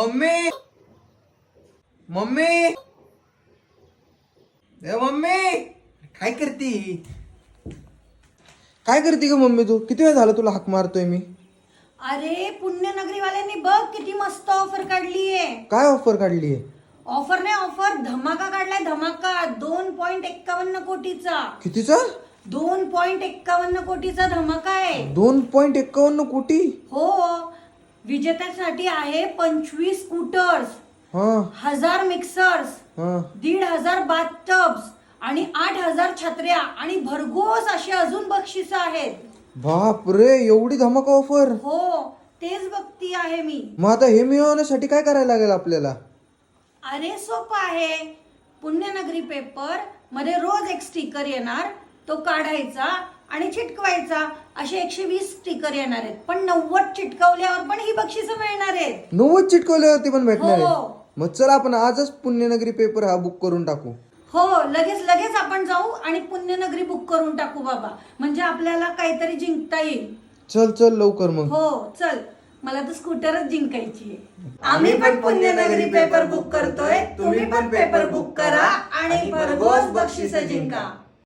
Mummy mummy mummy काय करते ग मम्मी? तू किती वेळ झाला तुला हाक मारतोय मी? अरे पुण्यनगरीवाल्यांनी बघ किती मस्त ऑफर काढलीये. काय ऑफर काढलीये? ऑफर नाही ऑफर, धमाका काढलाय धमाका. 2.51 कोटीचा. कितीचा? 2.51 कोटीचा धमाका आहे. 2.51 कोटी? हो, विजेत्यासाठी आहे 25 स्कूटर्स, हा 1000 मिक्सर्स, हा 1500 बाथटब्स आणि 8000 छत्र्या आणि भरघोस अशी अजून बक्षिसं आहेत. बाप रे, एवढी धमाका ऑफर? हो, तेच बघती आहे मी. मग आता हे मिळवण्यासाठी काय करायला लागेल आपल्याला? अरे सोपं आहे. पुण्यनगरी पेपर मध्ये रोज एक स्टिकर येणार, तो काढायचा आणि चिटकवायचा. असे 120 स्टिकर येणार आहेत, पण 90 चिटकवल्यावर पण ही बक्षिसं मिळणार आहेत. 90 चिटकवल्यावरती पण भेटणार हो. आहे? मग चला आपण आजच पुण्यनगरी पेपर हा बुक करून टाकू. हो, लगेच आपण जाऊ आणि पुण्यनगरी बुक करून टाकू बाबा, म्हणजे आपल्याला काहीतरी जिंकता येईल. चल लवकर मग. हो चल, मला तर स्कूटरच जिंकायची आहे. आम्ही पण पुण्यनगरी पेपर बुक करतोय, तुम्ही पण पेपर बुक करा आणि भरघोस बक्षिसं जिंका.